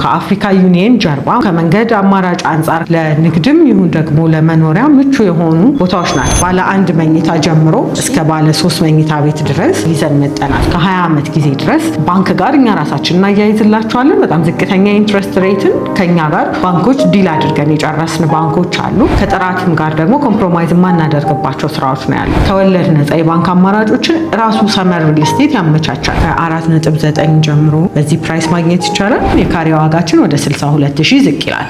ከአፍሪካ ዩኒየን ጀርባ ከመንገድ አማራጭ አንጻር ለንግድም ይሁን ደግሞ ለመኖሪያ ምቹ የሆኑ ቦታዎች ናቸው። ባለ 1 መኝታ ጀምሮ እስከ ባለ 3 መኝታ ቤት ድረስ ይዘን መጠናል። ከ20 ዓመት ጊዜ ድረስ ባንክ ጋር እኛ ራሳችን እናያይዝላቸዋለን። በጣም ዝቅተኛ ኢንትረስት ሬትን ከኛ ጋር ባንኮች ዲል አድርገን የጨረስን ባንኮች አሉ። ከጥራትም ጋር ደግሞ ኮምፕሮማይዝ የማናደርግባቸው ስራዎች ነው ያሉ። ከወለድ ነጻ የባንክ አማራጮችን ራሱ ሰመር ሪል ስቴት ያመቻቻል። ከ4.9 ጀምሮ በዚህ ፕራይስ ማግኘት ይቻላል። የካሬ ዋጋችን ወደ 62,000 ዝቅ ይላል።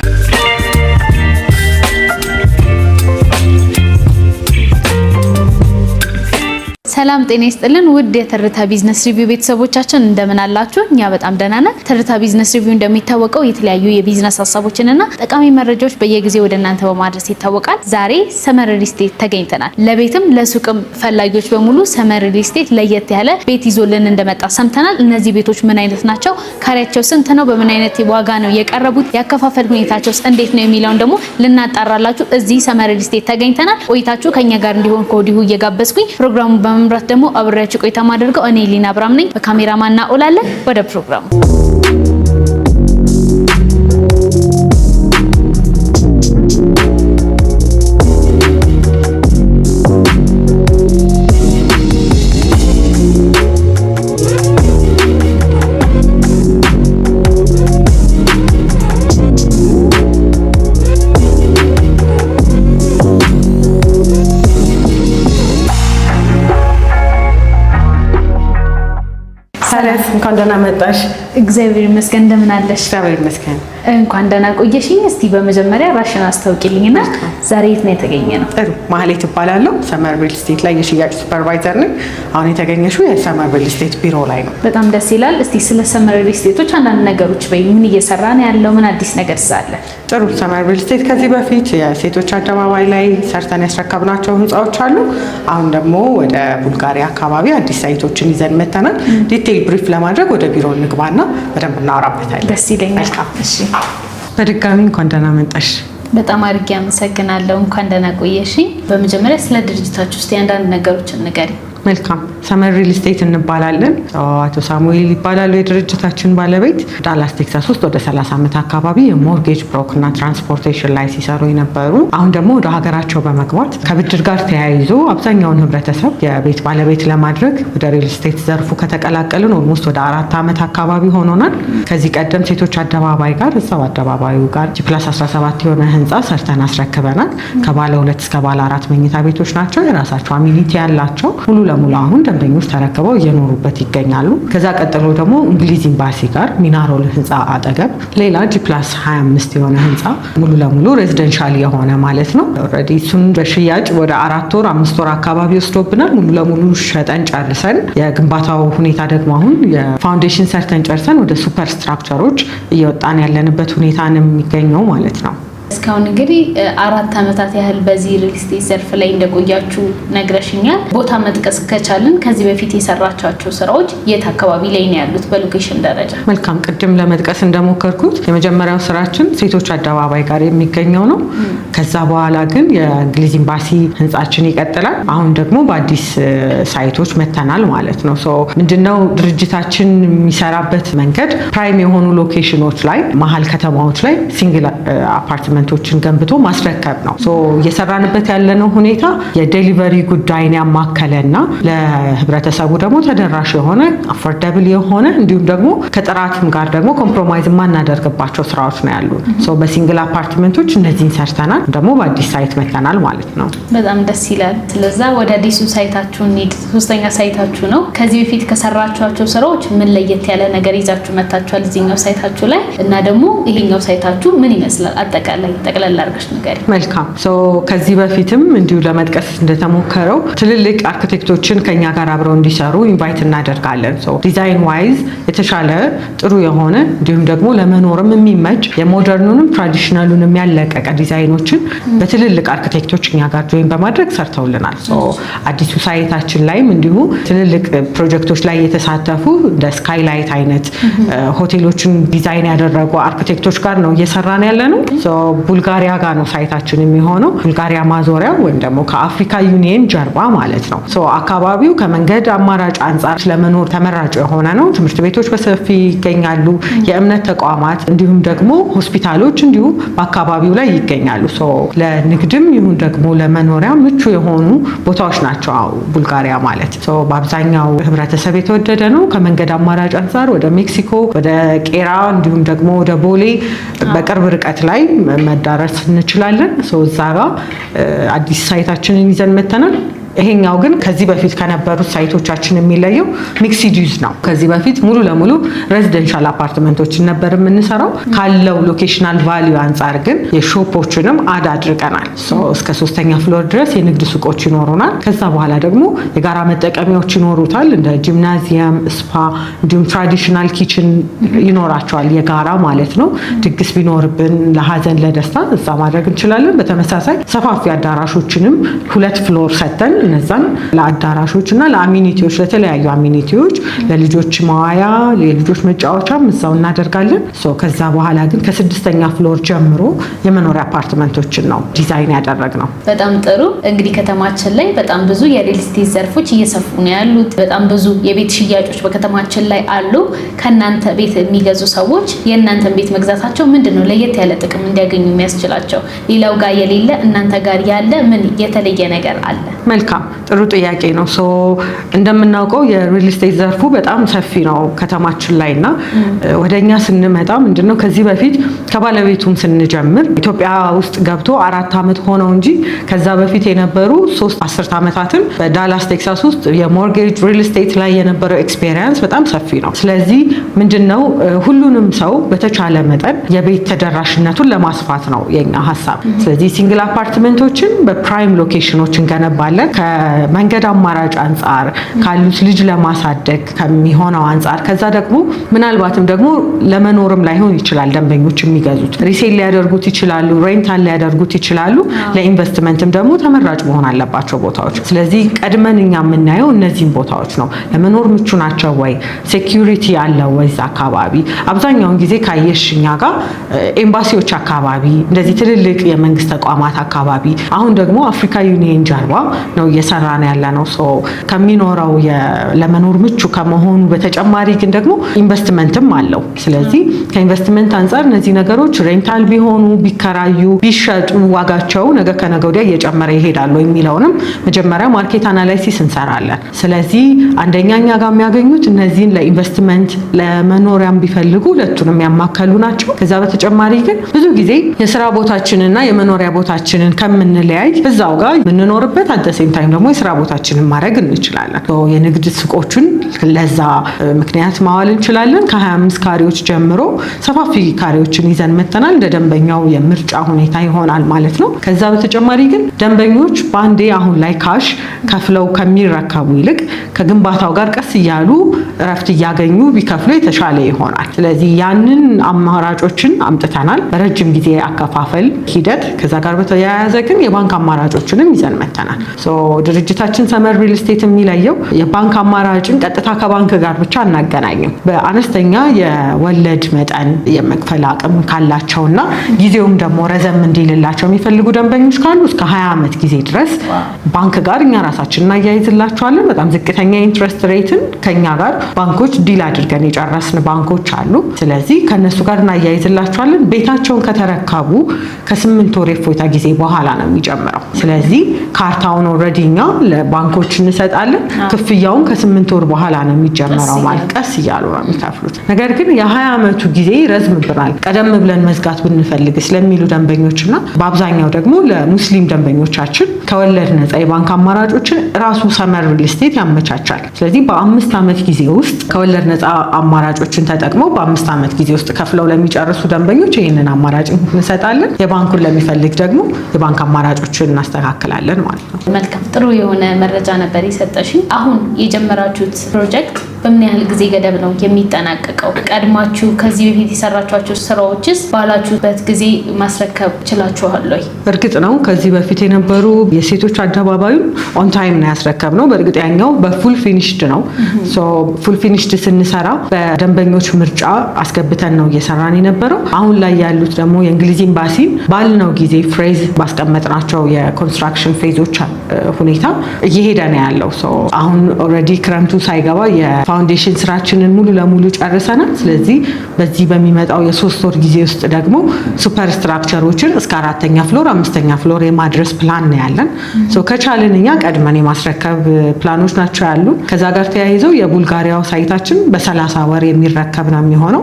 ሰላም ጤና ይስጥልን ውድ የትርታ ቢዝነስ ሪቪው ቤተሰቦቻችን እንደምን አላችሁ? እኛ በጣም ደህና ነን። ትርታ ቢዝነስ ሪቪው እንደሚታወቀው የተለያዩ የቢዝነስ ሀሳቦችንና ጠቃሚ መረጃዎች በየጊዜው ወደ እናንተ በማድረስ ይታወቃል። ዛሬ ሰመር ሪል ስቴት ተገኝተናል። ለቤትም ለሱቅም ፈላጊዎች በሙሉ ሰመር ሪል ስቴት ለየት ያለ ቤት ይዞልን እንደመጣ ሰምተናል። እነዚህ ቤቶች ምን አይነት ናቸው? ካሬያቸው ስንት ነው? በምን አይነት ዋጋ ነው የቀረቡት? ያከፋፈል ሁኔታቸውስ እንዴት ነው የሚለውን ደግሞ ልናጣራላችሁ እዚህ ሰመር ሪል ስቴት ተገኝተናል። ቆይታችሁ ከኛ ጋር እንዲሆን ከወዲሁ እየጋበዝኩኝ ፕሮግራሙን በመምራት ደግሞ አብሬያችሁ ቆይታ ማድረገው እኔ ሊና አብራም ነኝ። በካሜራማን እናውላለን። ወደ ፕሮግራሙ እንኳን ደህና መጣሽ። እግዚአብሔር ይመስገን። እንደምን አለሽ? እግዚአብሔር ይመስገን። እንኳን ደህና ቆየሽኝ። እስቲ በመጀመሪያ ራሽን አስተዋውቂልኝና ዛሬ የት ነው የተገኘ ነው? ጥሩ። ማህሌት እባላለሁ። ሰመር ሪል ስቴት ላይ የሽያጭ ሱፐርቫይዘር ነኝ። አሁን የተገኘሽው የሰመር ሪል ስቴት ቢሮ ላይ ነው። በጣም ደስ ይላል። እስቲ ስለ ሰመር ሪል ስቴቶች አንዳንድ ነገሮች በይ። ምን እየሰራ ነው ያለው? ምን አዲስ ነገር ሳለ? ጥሩ። ሰመር ሪል ስቴት ከዚህ በፊት የሴቶች አደባባይ ላይ ሰርተን ያስረከብናቸው ህንፃዎች አሉ። አሁን ደግሞ ወደ ቡልጋሪያ አካባቢ አዲስ ሳይቶችን ይዘን መተናል። ዲቴይል ብሪፍ ለማድረግ ወደ ቢሮ እንግባና በደንብ እናወራበታለን። ደስ ይለኛል። እሺ፣ በድጋሚ እንኳን ደህና መጣሽ። በጣም አድርጌ አመሰግናለሁ። እንኳን ደህና ቆየሽኝ። በመጀመሪያ ስለ ድርጅታችሁ እስቲ አንዳንድ ነገሮችን ንገሪ። መልካም። ሰመር ሪል ስቴት እንባላለን። አቶ ሳሙኤል ይባላሉ የድርጅታችን ባለቤት። ዳላስ ቴክሳስ ውስጥ ወደ 30 ዓመት አካባቢ የሞርጌጅ ብሮክና ትራንስፖርቴሽን ላይ ሲሰሩ የነበሩ አሁን ደግሞ ወደ ሀገራቸው በመግባት ከብድር ጋር ተያይዞ አብዛኛውን ህብረተሰብ የቤት ባለቤት ለማድረግ ወደ ሪል ስቴት ዘርፉ ከተቀላቀልን ኦልሞስት ወደ 4 ዓመት አካባቢ ሆኖናል። ከዚህ ቀደም ሴቶች አደባባይ ጋር እዛው አደባባዩ ጋር +17 የሆነ ህንፃ ሰርተን አስረክበናል። ከባለ 2 እስከ ባለ 4 መኝታ ቤቶች ናቸው። የራሳቸው አሚኒቲ ያላቸው ሙሉ ለሙሉ አሁን ደንበኞች ተረክበው እየኖሩበት ይገኛሉ። ከዛ ቀጥሎ ደግሞ እንግሊዝ ኤምባሲ ጋር ሚናሮል ህንፃ አጠገብ ሌላ +25 የሆነ ህንፃ ሙሉ ለሙሉ ሬዚደንሻል የሆነ ማለት ነው። ኦልሬዲ እሱን በሽያጭ ወደ 4 ወር 5 ወር አካባቢ ወስዶብናል። ሙሉ ለሙሉ ሸጠን ጨርሰን የግንባታው ሁኔታ ደግሞ አሁን የፋውንዴሽን ሰርተን ጨርሰን ወደ ሱፐር ስትራክቸሮች እየወጣን ያለንበት ሁኔታ ነው የሚገኘው ማለት ነው። እስካሁን እንግዲህ 4 ዓመታት ያህል በዚህ ሪል ስቴት ዘርፍ ላይ እንደቆያችሁ ነግረሽኛል። ቦታ መጥቀስ ከቻልን ከዚህ በፊት የሰራቻቸው ስራዎች የት አካባቢ ላይ ነው ያሉት በሎኬሽን ደረጃ? መልካም። ቅድም ለመጥቀስ እንደሞከርኩት የመጀመሪያው ስራችን ሴቶች አደባባይ ጋር የሚገኘው ነው። ከዛ በኋላ ግን የእንግሊዝ ኤምባሲ ህንጻችን ይቀጥላል። አሁን ደግሞ በአዲስ ሳይቶች መተናል ማለት ነው። ምንድነው ድርጅታችን የሚሰራበት መንገድ ፕራይም የሆኑ ሎኬሽኖች ላይ መሀል ከተማዎች ላይ ሲንግል አፓርትመንቶችን ገንብቶ ማስረከብ ነው። እየሰራንበት ያለነው ሁኔታ የዴሊቨሪ ጉዳይን ያማከለና ለህብረተሰቡ ደግሞ ተደራሽ የሆነ አፎርደብል የሆነ እንዲሁም ደግሞ ከጥራትም ጋር ደግሞ ኮምፕሮማይዝ የማናደርግባቸው ስራዎች ነው ያሉ። በሲንግል አፓርትመንቶች እነዚህን ሰርተናል። ደግሞ በአዲስ ሳይት መተናል ማለት ነው። በጣም ደስ ይላል። ስለዛ ወደ አዲሱ ሳይታችሁ እንሂድ። 3ኛ ሳይታችሁ ነው። ከዚህ በፊት ከሰራችኋቸው ስራዎች ምን ለየት ያለ ነገር ይዛችሁ መታችኋል እዚህኛው ሳይታችሁ ላይ? እና ደግሞ ይሄኛው ሳይታችሁ ምን ይመስላል? አጠቃላይ ጠቅላላ አድርገሽ ንገሪ። መልካም። ከዚህ በፊትም እንዲሁ ለመጥቀስ እንደተሞከረው ትልልቅ አርኪቴክቶችን ከኛ ጋር አብረው እንዲሰሩ ኢንቫይት እናደርጋለን። ዲዛይን ዋይዝ የተሻለ ጥሩ የሆነ እንዲሁም ደግሞ ለመኖርም የሚመች የሞደርኑንም ትራዲሽናሉንም ያለቀቀ ዲዛይኖችን በትልልቅ አርኪቴክቶች እኛ ጋር ጆይን በማድረግ ሰርተውልናል። አዲሱ ሳይታችን ላይም እንዲሁ ትልልቅ ፕሮጀክቶች ላይ የተሳተፉ እንደ ስካይላይት አይነት ሆቴሎችን ዲዛይን ያደረጉ አርኪቴክቶች ጋር ነው እየሰራን ያለ ነው። ቡልጋሪያ ጋር ነው ሳይታችን የሚሆነው። ቡልጋሪያ ማዞሪያ ወይም ደግሞ ከአፍሪካ ዩኒየን ጀርባ ማለት ነው። አካባቢው ከመንገድ አማራጭ አንጻር ለመኖር ተመራጭ የሆነ ነው። ትምህርት ቤቶች በሰፊ ይገኛሉ። የእምነት ተቋማት እንዲሁም ደግሞ ሆስፒታሎች እንዲሁ በአካባቢው ላይ ይገኛሉ። ለንግድም ይሁን ደግሞ ለመኖሪያ ምቹ የሆኑ ቦታዎች ናቸው ቡልጋሪያ ማለት። በአብዛኛው ህብረተሰብ የተወደደ ነው። ከመንገድ አማራጭ አንጻር ወደ ሜክሲኮ፣ ወደ ቄራ እንዲሁም ደግሞ ወደ ቦሌ በቅርብ ርቀት ላይ መዳረስ እንችላለን። እዛ ጋር አዲስ ሳይታችንን ይዘን መተናል። ይሄኛው ግን ከዚህ በፊት ከነበሩት ሳይቶቻችን የሚለየው ሚክስድ ዩዝ ነው። ከዚህ በፊት ሙሉ ለሙሉ ሬዚደንሻል አፓርትመንቶችን ነበር የምንሰራው። ካለው ሎኬሽናል ቫልዩ አንጻር ግን የሾፖችንም አድ አድርገናል። እስከ 3ኛ ፍሎር ድረስ የንግድ ሱቆች ይኖሩናል። ከዛ በኋላ ደግሞ የጋራ መጠቀሚያዎች ይኖሩታል። እንደ ጂምናዚየም፣ ስፓ እንዲሁም ትራዲሽናል ኪችን ይኖራቸዋል። የጋራ ማለት ነው። ድግስ ቢኖርብን ለሀዘን፣ ለደስታ እዛ ማድረግ እንችላለን። በተመሳሳይ ሰፋፊ አዳራሾችንም 2 ፍሎር ሰተን እነዛን ለአዳራሾች እና ለአሚኒቲዎች፣ ለተለያዩ አሚኒቲዎች፣ ለልጆች መዋያ፣ የልጆች መጫወቻም እዛው እናደርጋለን። ከዛ በኋላ ግን ከ6ኛ ፍሎር ጀምሮ የመኖሪያ አፓርትመንቶችን ነው ዲዛይን ያደረግነው። በጣም ጥሩ። እንግዲህ ከተማችን ላይ በጣም ብዙ የሪል ስቴት ዘርፎች እየሰፉ ነው ያሉት። በጣም ብዙ የቤት ሽያጮች በከተማችን ላይ አሉ። ከእናንተ ቤት የሚገዙ ሰዎች የእናንተን ቤት መግዛታቸው ምንድን ነው ለየት ያለ ጥቅም እንዲያገኙ የሚያስችላቸው? ሌላው ጋር የሌለ እናንተ ጋር ያለ ምን የተለየ ነገር አለ? መልካም፣ ጥሩ ጥያቄ ነው። እንደምናውቀው የሪል ስቴት ዘርፉ በጣም ሰፊ ነው ከተማችን ላይ እና ወደኛ ስንመጣ ምንድነው ከዚህ በፊት ከባለቤቱም ስንጀምር ኢትዮጵያ ውስጥ ገብቶ 4 ዓመት ሆነው እንጂ ከዛ በፊት የነበሩ 3 10 ዓመታትን በዳላስ ቴክሳስ ውስጥ የሞርጌጅ ሪል ስቴት ላይ የነበረው ኤክስፔሪየንስ በጣም ሰፊ ነው። ስለዚህ ምንድነው ሁሉንም ሰው በተቻለ መጠን የቤት ተደራሽነቱን ለማስፋት ነው የኛ ሀሳብ። ስለዚህ ሲንግል አፓርትመንቶችን በፕራይም ሎኬሽኖች እንገነባለን። ከመንገድ አማራጭ አንጻር ካሉት ልጅ ለማሳደግ ከሚሆነው አንጻር ከዛ ደግሞ ምናልባትም ደግሞ ለመኖርም ላይሆን ይችላል ደንበኞች የሚገዙት ሪሴል ሊያደርጉት ይችላሉ፣ ሬንታል ሊያደርጉት ይችላሉ። ለኢንቨስትመንትም ደግሞ ተመራጭ መሆን አለባቸው ቦታዎች። ስለዚህ ቀድመን እኛ የምናየው እነዚህን ቦታዎች ነው። ለመኖር ምቹ ናቸው ወይ፣ ሴኪዩሪቲ ያለው ወይ አካባቢ። አብዛኛውን ጊዜ ካየሽ እኛ ጋር ኤምባሲዎች አካባቢ፣ እንደዚህ ትልልቅ የመንግስት ተቋማት አካባቢ፣ አሁን ደግሞ አፍሪካ ዩኒየን ጀርባ ነው እየሰራን ያለ ነው። ከሚኖረው ለመኖር ምቹ ከመሆኑ በተጨማሪ ግን ደግሞ ኢንቨስትመንትም አለው። ስለዚህ ከኢንቨስትመንት አንጻር እነዚህ ነገሮች ሬንታል ቢሆኑ፣ ቢከራዩ፣ ቢሸጡ ዋጋቸው ነገ ከነገ ወዲያ እየጨመረ ይሄዳሉ የሚለውንም መጀመሪያ ማርኬት አናላይሲስ እንሰራለን። ስለዚህ አንደኛ እኛ ጋር የሚያገኙት እነዚህን ለኢንቨስትመንት ለመኖሪያም ቢፈልጉ ሁለቱንም ያማከሉ ናቸው። ከዛ በተጨማሪ ግን ብዙ ጊዜ የስራ ቦታችንና የመኖሪያ ቦታችንን ከምንለያይ እዛው ጋር የምንኖርበት አደሴም ታይም ደግሞ የስራ ቦታችንን ማድረግ እንችላለን። የንግድ ሱቆችን ለዛ ምክንያት ማዋል እንችላለን። ከ25 ካሬዎች ጀምሮ ሰፋፊ ካሬዎችን ይዘን መተናል። እንደ ደንበኛው የምርጫ ሁኔታ ይሆናል ማለት ነው። ከዛ በተጨማሪ ግን ደንበኞች በአንዴ አሁን ላይ ካሽ ከፍለው ከሚረከቡ ይልቅ ከግንባታው ጋር ቀስ እያሉ እረፍት እያገኙ ቢከፍሉ የተሻለ ይሆናል። ስለዚህ ያንን አማራጮችን አምጥተናል። በረጅም ጊዜ አከፋፈል ሂደት ከዛ ጋር በተያያዘ ግን የባንክ አማራጮችንም ይዘን መተናል። ድርጅታችን ሰመር ሪል ስቴት የሚለየው የባንክ አማራጭን ቀጥታ ከባንክ ጋር ብቻ አናገናኝም። በአነስተኛ የወለድ መጠን የመክፈል አቅም ካላቸውና ጊዜውም ደግሞ ረዘም እንዲልላቸው የሚፈልጉ ደንበኞች ካሉ እስከ 20 ዓመት ጊዜ ድረስ ባንክ ጋር እኛ ራሳችን እናያይዝላቸዋለን። በጣም ዝቅተኛ ኢንትረስት ሬትን ከኛ ጋር ባንኮች ዲል አድርገን የጨረስን ባንኮች አሉ። ስለዚህ ከነሱ ጋር እናያይዝላቸዋለን። ቤታቸውን ከተረከቡ ከ8 ወር የፎይታ ጊዜ በኋላ ነው የሚጀምረው። ስለዚህ ካርታውን ኦልሬዲ እኛ ለባንኮች እንሰጣለን። ክፍያውን ከ8 ወር በኋላ ነው የሚጀምረው። ማለት ቀስ እያሉ ነው የሚከፍሉት። ነገር ግን የ20 ዓመቱ ጊዜ ይረዝምብናል ቀደም ብለን መዝጋት ብንፈልግ ስለሚሉ ደንበኞችና በአብዛኛው ደግሞ ለሙስሊም ደንበኞቻችን ከወለድ ነፃ የባንክ አማራጮችን ራሱ ሰመር ሪል ስቴት ያመቻቻል። ስለዚህ በ5 ዓመት ጊዜ ውስጥ ከወለድ ነፃ አማራጮችን ተጠቅመው በ5 ዓመት ጊዜ ውስጥ ከፍለው ለሚጨርሱ ደንበኞች ይህንን አማራጭ እንሰጣለን። የባንኩን ለሚፈልግ ደግሞ የባንክ አማራጮችን እናስተካክላለን ማለት ነው። መልካም፣ ጥሩ የሆነ መረጃ ነበር የሰጠሽኝ። አሁን የጀመራችሁት ፕሮጀክት በምን ያህል ጊዜ ገደብ ነው የሚጠናቀቀው? ቀድማችሁ ከዚህ በፊት የሰራችኋቸው ስራዎችስ ባላችሁበት ጊዜ ማስረከብ ችላችኋል ወይ? እርግጥ ነው ከዚህ በፊት የነበሩ የሴቶች አደባባዩን ኦን ታይም ነው ያስረከብነው። በእርግጥ ያኛው በፉል ፊኒሽድ ነው። ፉል ፊኒሽድ ስንሰራ በደንበኞች ምርጫ አስገብተን ነው እየሰራን የነበረው። አሁን ላይ ያሉት ደግሞ የእንግሊዝ ኤምባሲን ባልነው ጊዜ ፍሬዝ ባስቀመጥናቸው የኮንስትራክሽን ፌዞች ሁኔታ እየሄደ ነው ያለው። አሁን ኦልሬዲ ክረምቱ ሳይገባ የፋውንዴሽን ስራችንን ሙሉ ለሙሉ ጨርሰናል። ስለዚህ በዚህ በሚመጣው የ3 ወር ጊዜ ውስጥ ደግሞ ሱፐር ስትራክቸሮችን እስከ 4ኛ ፍሎር 5ኛ ፍሎር የማድረስ ፕላን ነው ያለን። ከቻልን እኛ ቀድመን የማስረከብ ፕላኖች ናቸው ያሉ። ከዛ ጋር ተያይዘው የቡልጋሪያው ሳይታችን በ30 ወር የሚረከብ ነው የሚሆነው።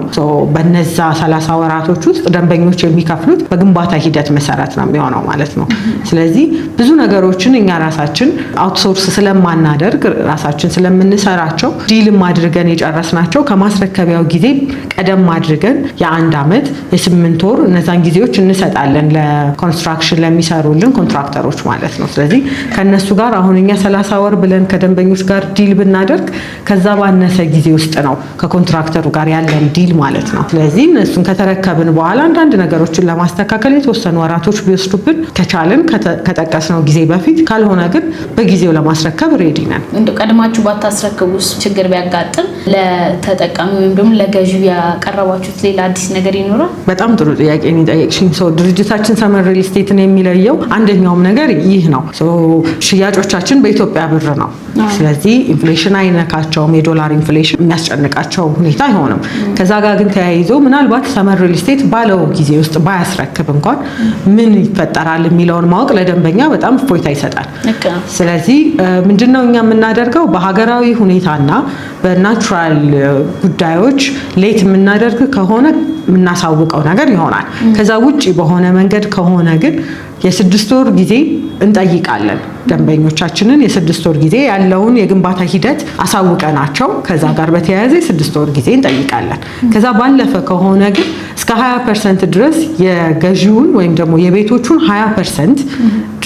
በነዛ 30 ወራቶች ውስጥ ደንበኞች የሚከፍሉት በግንባታ ሂደት መሰረት ነው የሚሆነው ማለት ነው። ስለዚህ ብዙ ነገሮችን እኛ ራሳችን አውትሶርስ ስለማናደርግ ራሳችን ስለምንሰራቸው ዲልም አድርገን የጨረስናቸው ከማስረከቢያው ጊዜ ቀደም አድርገን የ1 ዓመት የ8 ወር እነዛን ጊዜዎች እንሰጣለን ለኮንስትራክሽን ለሚሰሩልን ኮንትራክተሮች ማለት ነው። ስለዚህ ከነሱ ጋር አሁን እኛ 30 ወር ብለን ከደንበኞች ጋር ዲል ብናደርግ ከዛ ባነሰ ጊዜ ውስጥ ነው ከኮንትራክተሩ ጋር ያለን ዲል ማለት ነው። ስለዚህ እነሱን ከተረከብን በኋላ አንዳንድ ነገሮችን ለማስተካከል የተወሰኑ ወራቶች ቢወስዱብን ከቻልን ከጠቀስነው ጊዜ በፊት ካልሆነ ግን በጊዜው ለማስረከብ ሬዲ ነን። እንደው ቀድማችሁ ባታስረክቡስ ችግር ቢያጋጥም ለተጠቃሚ ወይም ደግሞ ለገዢው ያቀረባችሁት ሌላ አዲስ ነገር ይኖራል? በጣም ጥሩ ጥያቄ ነው የጠየቅሽኝ። ድርጅታችን ሰመር ሪል ስቴትን የሚለየው አንደኛውም ነገር ይህ ነው። ሽያጮቻችን በኢትዮጵያ ብር ነው። ስለዚህ ኢንፍሌሽን አይነካቸውም። የዶላር ኢንፍሌሽን የሚያስጨንቃቸው ሁኔታ አይሆንም። ከዛ ጋር ግን ተያይዞ ምናልባት ሰመር ሪል ስቴት ባለው ጊዜ ውስጥ ባያስረክብ እንኳን ምን ይፈጠራል የሚለውን ማወቅ ለደንበኛ በጣም እፎይታ ይሰጣል። ስለዚህ ምንድነው እኛ የምናደርገው በሀገራዊ ሁኔታና በናቹራል ጉዳዮች ሌት የምናደርግ ከሆነ የምናሳውቀው ነገር ይሆናል። ከዛ ውጪ በሆነ መንገድ ከሆነ ግን የ6 ወር ጊዜ እንጠይቃለን። ደንበኞቻችንን የ6 ወር ጊዜ ያለውን የግንባታ ሂደት አሳውቀናቸው ከዛ ጋር በተያያዘ የ6 ወር ጊዜ እንጠይቃለን። ከዛ ባለፈ ከሆነ ግን እስከ 20% ድረስ የገዢውን ወይም ደግሞ የቤቶቹን 20%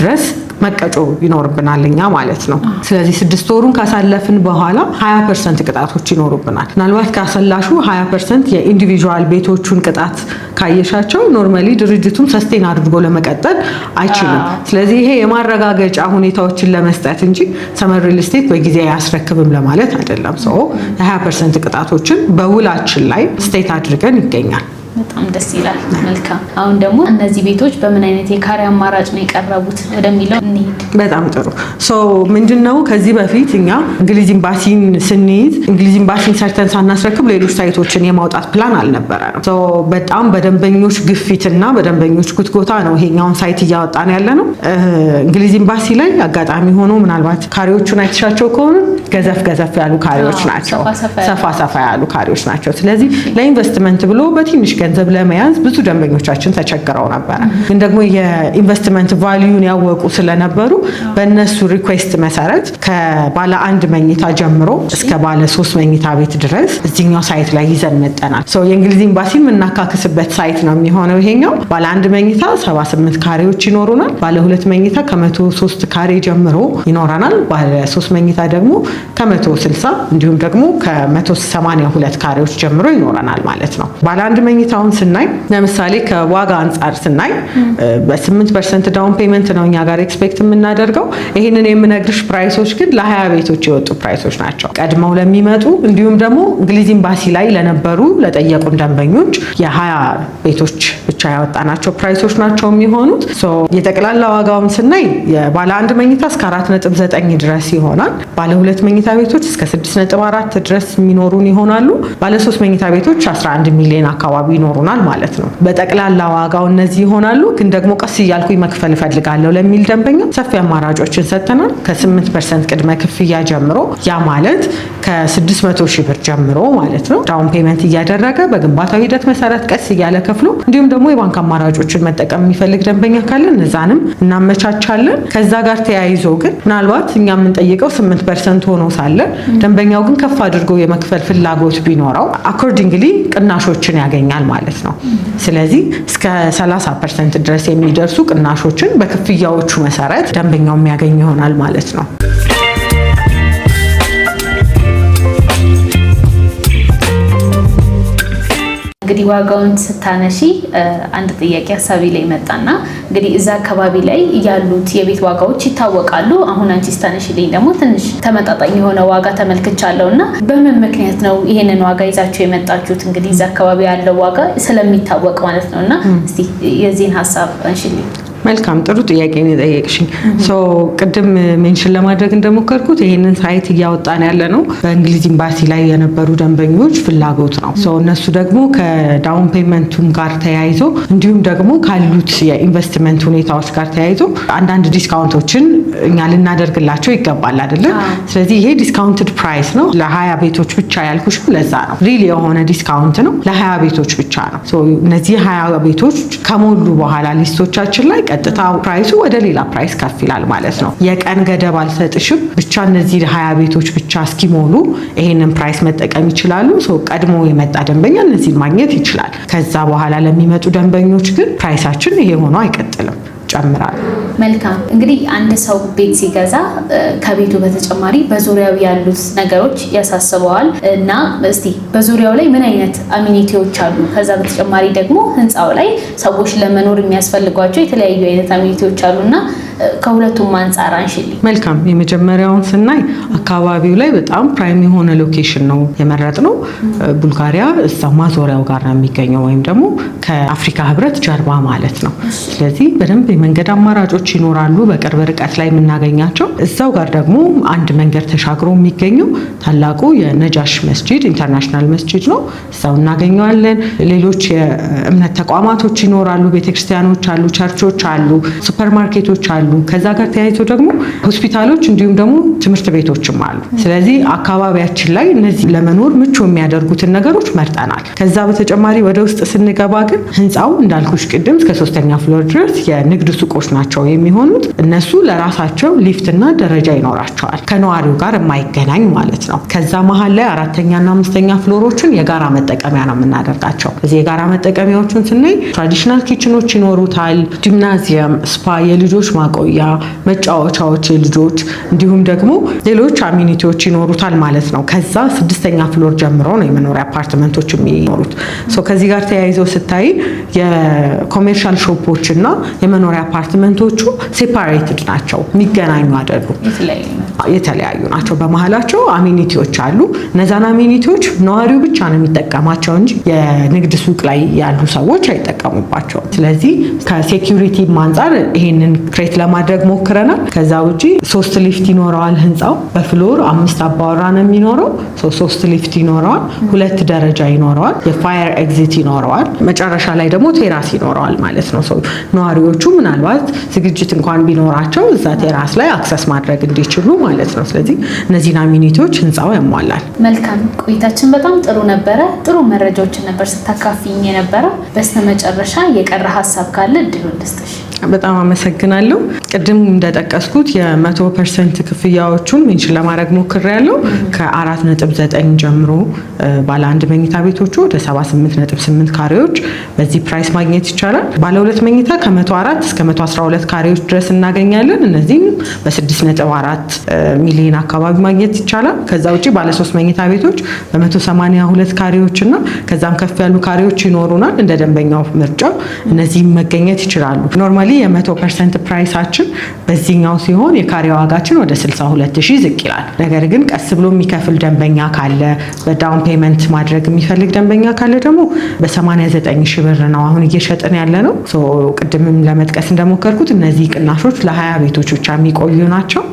ድረስ መቀጮ ይኖርብናል እኛ ማለት ነው። ስለዚህ 6 ወሩን ካሳለፍን በኋላ 20% ቅጣቶች ይኖሩብናል። ምናልባት ካሰላሹ 20% የኢንዲቪዥዋል ቤቶቹን ቅጣት ካየሻቸው ኖርማሊ ድርጅቱም ሰስቴን አድርጎ ለመቀጠል አይችልም። ስለዚህ ይሄ የማረጋገጫ ሁኔታዎችን ለመስጠት እንጂ ሰመር ሪል ስቴት በጊዜ አያስረክብም ለማለት አይደለም። የ20% ቅጣቶችን በውላችን ላይ ስቴት አድርገን ይገኛል። በጣም ደስ ይላል። መልካም። አሁን ደግሞ እነዚህ ቤቶች በምን አይነት የካሬ አማራጭ ነው የቀረቡት ወደሚለው እንሂድ። በጣም ጥሩ። ምንድነው ከዚህ በፊት እኛ እንግሊዝ ኤምባሲን ስንይዝ እንግሊዝ ኤምባሲን ሰርተን ሳናስረክብ ሌሎች ሳይቶችን የማውጣት ፕላን አልነበረንም። በጣም በደንበኞች ግፊትና በደንበኞች ጉትጎታ ነው ይሄኛውን ሳይት እያወጣን ያለ ነው። እንግሊዝ ኤምባሲ ላይ አጋጣሚ ሆኖ ምናልባት ካሬዎቹን አይተሻቸው ከሆነ ገዘፍ ያሉ ካሬዎች ናቸው። ሰፋ ያሉ ካሬዎች ናቸው። ስለዚህ ለኢንቨስትመንት ብሎ በትንሽ ገንዘብ ለመያዝ ብዙ ደንበኞቻችን ተቸግረው ነበረ። ግን ደግሞ የኢንቨስትመንት ቫልዩን ያወቁ ስለነበሩ በእነሱ ሪኩዌስት መሰረት ከባለ 1 መኝታ ጀምሮ እስከ ባለ 3 መኝታ ቤት ድረስ እዚህኛው ሳይት ላይ ይዘን መጠናል። የእንግሊዝ ኤምባሲን የምናካክስበት ሳይት ነው የሚሆነው ይሄኛው። ባለ 1 መኝታ 78 ካሬዎች ይኖሩናል። ባለ 2 መኝታ ከ103 ካሬ ጀምሮ ይኖረናል። ባለ 3 መኝታ ደግሞ ከ160 እንዲሁም ደግሞ ከ182 ካሬዎች ጀምሮ ይኖረናል ማለት ነው። ባለ 1 መኝታውን ስናይ ለምሳሌ ከዋጋ አንጻር ስናይ በ8% ዳውን ፔመንት ነው እኛ ጋር ኤክስፔክት የምናደርገው። ይህንን የምነግርሽ ፕራይሶች ግን ለ20 ቤቶች የወጡ ፕራይሶች ናቸው። ቀድመው ለሚመጡ እንዲሁም ደግሞ እንግሊዝ ኤምባሲ ላይ ለነበሩ ለጠየቁን ደንበኞች የ20 ቤቶች ብቻ ያወጣናቸው ፕራይሶች ናቸው የሚሆኑት። የጠቅላላ ዋጋውን ስናይ የባለ 1 መኝታ እስከ 4.9 ድረስ ይሆናል። ባለ 2 መኝታ ቤቶች እስከ 6.4 ድረስ የሚኖሩን ይሆናሉ። ባለ 3 መኝታ ቤቶች 11 ሚሊዮን አካባቢ ይኖሩናል ማለት ነው። በጠቅላላ ዋጋው እነዚህ ይሆናሉ። ግን ደግሞ ቀስ እያልኩኝ መክፈል እፈልጋለሁ ለሚል ደንበኛ ሰፊ አማራጮችን ሰጥተናል። ከ8% ቅድመ ክፍያ ጀምሮ ያ ማለት ከ600 ሺህ ብር ጀምሮ ማለት ነው ዳውን ፔመንት እያደረገ በግንባታው ሂደት መሰረት ቀስ እያለ ከፍሎ እንዲሁም ደግሞ የባንክ አማራጮችን መጠቀም የሚፈልግ ደንበኛ ካለ እነዛንም እናመቻቻለን። ከዛ ጋር ተያይዞ ግን ምናልባት እኛ የምንጠይቀው 8% ሆኖ ሳለ ደንበኛው ግን ከፍ አድርጎ የመክፈል ፍላጎት ቢኖረው አኮርዲንግሊ ቅናሾችን ያገኛል ማለት ነው። ስለዚህ እስከ 30% ድረስ የሚደርሱ ቅናሾችን በክፍያዎቹ መሰረት ደንበኛው የሚያገኝ ይሆናል ማለት ነው። እንግዲህ ዋጋውን ስታነሺ አንድ ጥያቄ ሀሳቤ ላይ መጣና እንግዲህ እዛ አካባቢ ላይ ያሉት የቤት ዋጋዎች ይታወቃሉ። አሁን አንቺ ስታነሺልኝ ደግሞ ትንሽ ተመጣጣኝ የሆነ ዋጋ ተመልክቻለሁና በምን ምክንያት ነው ይሄንን ዋጋ ይዛችሁ የመጣችሁት? እንግዲህ እዛ አካባቢ ያለው ዋጋ ስለሚታወቅ ማለት ነውና እስቲ የዚህን ሀሳብ አንሺልኝ። መልካም ጥሩ ጥያቄ ነው የጠየቅሽኝ። ቅድም ሜንሽን ለማድረግ እንደሞከርኩት ይሄንን ሳይት እያወጣን ያለ ነው በእንግሊዝ ኤምባሲ ላይ የነበሩ ደንበኞች ፍላጎት ነው። እነሱ ደግሞ ከዳውን ፔመንቱም ጋር ተያይዞ እንዲሁም ደግሞ ካሉት የኢንቨስትመንት ሁኔታዎች ጋር ተያይዞ አንዳንድ ዲስካውንቶችን እኛ ልናደርግላቸው ይገባል አይደለ? ስለዚህ ይሄ ዲስካውንትድ ፕራይስ ነው። ለ20 ቤቶች ብቻ ያልኩሽም ለዛ ነው። ሪል የሆነ ዲስካውንት ነው። ለ20 ቤቶች ብቻ ነው። እነዚህ 20 ቤቶች ከሞሉ በኋላ ሊስቶቻችን ላይ ቀጥታ ፕራይሱ ወደ ሌላ ፕራይስ ከፍ ይላል ማለት ነው። የቀን ገደብ አልሰጥሽም። ብቻ እነዚህ 20 ቤቶች ብቻ እስኪሞሉ ይሄንን ፕራይስ መጠቀም ይችላሉ። ቀድሞ የመጣ ደንበኛ እነዚህን ማግኘት ይችላል። ከዛ በኋላ ለሚመጡ ደንበኞች ግን ፕራይሳችን ይሄ ሆኖ አይቀጥልም፣ ጨምራል። መልካም እንግዲህ አንድ ሰው ቤት ሲገዛ ከቤቱ በተጨማሪ በዙሪያው ያሉት ነገሮች ያሳስበዋል እና እስቲ በዙሪያው ላይ ምን አይነት አሚኒቲዎች አሉ? ከዛ በተጨማሪ ደግሞ ህንፃው ላይ ሰዎች ለመኖር የሚያስፈልጓቸው የተለያዩ አይነት አሚኒቲዎች አሉና ከሁለቱም አንፃር አንሽልኝ። መልካም የመጀመሪያውን ስናይ አካባቢው ላይ በጣም ፕራይም የሆነ ሎኬሽን ነው የመረጥነው። ቡልጋሪያ እዛ ማዞሪያው ጋር ነው የሚገኘው ወይም ደግሞ ከአፍሪካ ህብረት ጀርባ ማለት ነው። ስለዚህ በደንብ የመንገድ አማራጮች ይኖራሉ በቅርብ ርቀት ላይ የምናገኛቸው። እዛው ጋር ደግሞ አንድ መንገድ ተሻግሮ የሚገኘው ታላቁ የነጃሽ መስጂድ ኢንተርናሽናል መስጂድ ነው። እዛው እናገኘዋለን። ሌሎች የእምነት ተቋማቶች ይኖራሉ፣ ቤተክርስቲያኖች አሉ፣ ቸርቾች አሉ፣ ሱፐርማርኬቶች አሉ። ከዛ ጋር ተያይዞ ደግሞ ሆስፒታሎች እንዲሁም ደግሞ ትምህርት ቤቶችም አሉ። ስለዚህ አካባቢያችን ላይ እነዚህ ለመኖር ምቹ የሚያደርጉትን ነገሮች መርጠናል። ከዛ በተጨማሪ ወደ ውስጥ ስንገባ ግን ህንፃው እንዳልኩሽ ቅድም እስከ 3ኛ ፍሎር ድረስ የንግድ ሱቆች ናቸው የሚሆኑት። እነሱ ለራሳቸው ሊፍትና ደረጃ ይኖራቸዋል፣ ከነዋሪው ጋር የማይገናኝ ማለት ነው። ከዛ መሀል ላይ 4ኛና 5ኛ ፍሎሮችን የጋራ መጠቀሚያ ነው የምናደርጋቸው። እዚህ የጋራ መጠቀሚያዎችን ስናይ ትራዲሽናል ኪችኖች ይኖሩታል፣ ጂምናዚየም፣ ስፓ፣ የልጆች ማቆያ፣ መጫወቻዎች የልጆች እንዲሁም ደግሞ ሌሎች አሚኒቲዎች ይኖሩታል ማለት ነው። ከዛ 6ኛ ፍሎር ጀምሮ ነው የመኖሪያ አፓርትመንቶች የሚኖሩት። ከዚህ ጋር ተያይዘው ስታይ የኮሜርሻል ሾፖች እና የመኖሪያ አፓርትመንቶቹ ሴፓሬትድ ናቸው፣ የሚገናኙ አይደሉም፣ የተለያዩ ናቸው። በመሀላቸው አሚኒቲዎች አሉ። እነዛን አሚኒቲዎች ነዋሪው ብቻ ነው የሚጠቀማቸው እንጂ የንግድ ሱቅ ላይ ያሉ ሰዎች አይጠቀሙባቸውም። ስለዚህ ከሴኪሪቲ አንጻር ይሄንን ክሬት ለማድረግ ሞክረናል። ከዛ ውጪ 3 ሊፍት ይኖረዋል ህንፃው። በፍሎር 5 አባወራ ነው የሚኖረው። 3 ሊፍት ይኖረዋል፣ 2 ደረጃ ይኖረዋል፣ የፋየር ኤግዚት ይኖረዋል፣ መጨረሻ ላይ ደግሞ ቴራስ ይኖረዋል ማለት ነው። ነዋሪዎቹ ምናልባት ዝግጅት እንኳን ቢኖራቸው እዛ ቴራስ ላይ አክሰስ ማድረግ እንዲችሉ ማለት ነው። ስለዚህ እነዚህን አሚኒቲዎች ህንፃው ያሟላል። መልካም ቆይታችን በጣም ጥሩ ነበረ። ጥሩ መረጃዎችን ነበር ስታካፊኝ የነበረው። በስተመጨረሻ የቀረ ሀሳብ ካለ እድሉን ልስጥሽ። በጣም አመሰግናለሁ። ቅድም እንደጠቀስኩት የ100% ክፍያዎቹን ሜንሽን ለማድረግ ሞክሬያለሁ። ከ4.9 ጀምሮ ባለ 1 መኝታ ቤቶቹ ወደ 78.8 ካሬዎች በዚህ ፕራይስ ማግኘት ይቻላል። ባለ 2 መኝታ ከ104 እስከ 112 ካሬዎች ድረስ እናገኛለን። እነዚህም በ6.4 ሚሊዮን አካባቢ ማግኘት ይቻላል። ከዛ ውጪ ባለ 3 መኝታ ቤቶች በ182 ካሬዎች እና ከዛም ከፍ ያሉ ካሬዎች ይኖሩናል። እንደ ደንበኛው ምርጫ እነዚህም መገኘት ይችላሉ። ኖርማሊ የ100% ፕራይሳችን በዚህኛው ሲሆን የካሬ ዋጋችን ወደ 62,000 ዝቅ ይላል። ነገር ግን ቀስ ብሎ የሚከፍል ደንበኛ ካለ፣ በዳውን ፔመንት ማድረግ የሚፈልግ ደንበኛ ካለ ደግሞ በ89,000 ብር ነው አሁን እየሸጥን ያለ ነው። ቅድምም ለመጥቀስ እንደሞከርኩት እነዚህ ቅናሾች ለ20 ቤቶች ብቻ የሚቆዩ ናቸው።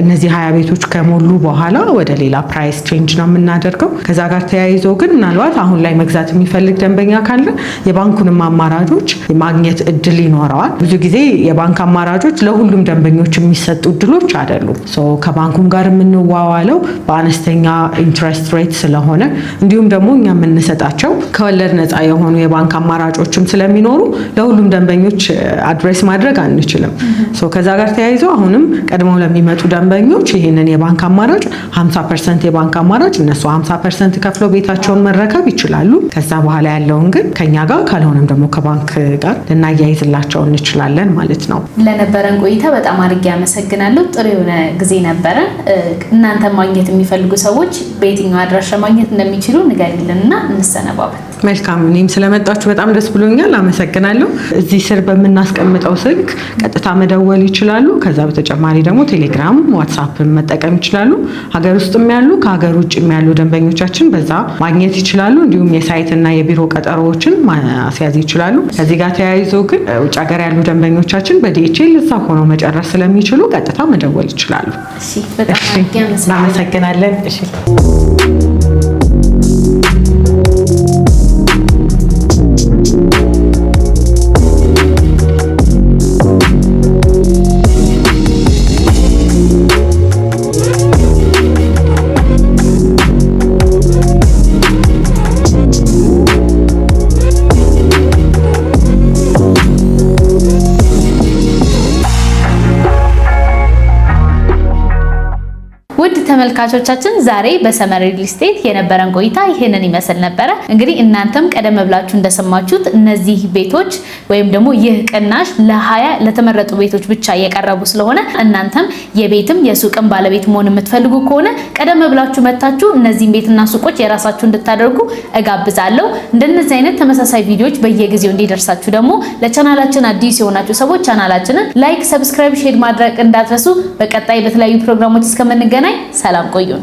እነዚህ 20 ቤቶች ከሞሉ በኋላ ወደ ሌላ ፕራይስ ቼንጅ ነው የምናደርገው። ከዛ ጋር ተያይዞ ግን ምናልባት አሁን ላይ መግዛት የሚፈልግ ደንበኛ ካለ የባንኩንም አማራጮች ማግኘት እድል ይኖረዋል። ብዙ ጊዜ የባንክ አማራጮች ለሁሉም ደንበኞች የሚሰጡ እድሎች አይደሉም። ከባንኩም ጋር የምንዋዋለው በአነስተኛ ኢንትረስት ሬት ስለሆነ እንዲሁም ደግሞ እኛ የምንሰጣቸው ከወለድ ነፃ የሆኑ የባንክ አማራጮችም ስለሚኖሩ ለሁሉም ደንበኞች አድሬስ ማድረግ አንችልም። ከዛ ጋር ተያይዞ አሁንም ቀድመው ለሚመጡ ደንበኞች ይህንን የባንክ አማራጭ 50% የባንክ አማራጭ እነሱ 50% ከፍለው ቤታቸውን መረከብ ይችላሉ። ከዛ በኋላ ያለውን ግን ከኛ ጋር ካልሆነም ደግሞ ከባንክ ጋር ልናያይዝላቸው እንችላለን ማለት ነው። ለነበረን ቆይታ በጣም አድርጌ አመሰግናለሁ። ጥሩ የሆነ ጊዜ ነበረ። እናንተ ማግኘት የሚፈልጉ ሰዎች በየትኛው አድራሻ ማግኘት እንደሚችሉ ንገሪልንና እንሰነባበት። መልካም እኔም ስለመጣችሁ በጣም ደስ ብሎኛል አመሰግናለሁ እዚህ ስር በመናስቀምጠው ስልክ ቀጥታ መደወል ይችላሉ ከዛ በተጨማሪ ደግሞ ቴሌግራም ዋትስአፕ መጠቀም ይችላሉ ሀገር ውስጥም ያሉ ከሀገር ውጭም ያሉ ደንበኞቻችን በዛ ማግኘት ይችላሉ እንዲሁም የሳይት እና የቢሮ ቀጠሮዎችን ማስያዝ ይችላሉ ከዚህ ጋር ተያይዞ ግን ውጭ ሀገር ያሉ ደንበኞቻችን በዲኤችኤል እዛ ሆነው መጨረስ ስለሚችሉ ቀጥታ መደወል ይችላሉ እሺ በጣም እናመሰግናለን እሺ ተመልካቾቻችን ዛሬ በሰመር ሪል ስቴት የነበረን ቆይታ ይሄንን ይመስል ነበር እንግዲህ እናንተም ቀደም ብላችሁ እንደሰማችሁት እነዚህ ቤቶች ወይም ደግሞ ይህ ቅናሽ ለ20 ለተመረጡ ቤቶች ብቻ የቀረቡ ስለሆነ እናንተም የቤትም የሱቅም ባለቤት መሆን የምትፈልጉ ከሆነ ቀደም ብላችሁ መጣችሁ እነዚህ ቤትና ሱቆች የራሳችሁ እንድታደርጉ እጋብዛለሁ እንደነዚህ አይነት ተመሳሳይ ቪዲዮዎች በየጊዜው እንዲደርሳችሁ ደግሞ ለቻናላችን አዲስ የሆናችሁ ሰዎች ቻናላችንን ላይክ ሰብስክራይብ ሼር ማድረግ እንዳትረሱ በቀጣይ በተለያዩ ፕሮግራሞች እስከምንገናኝ ሰላም ቆዩን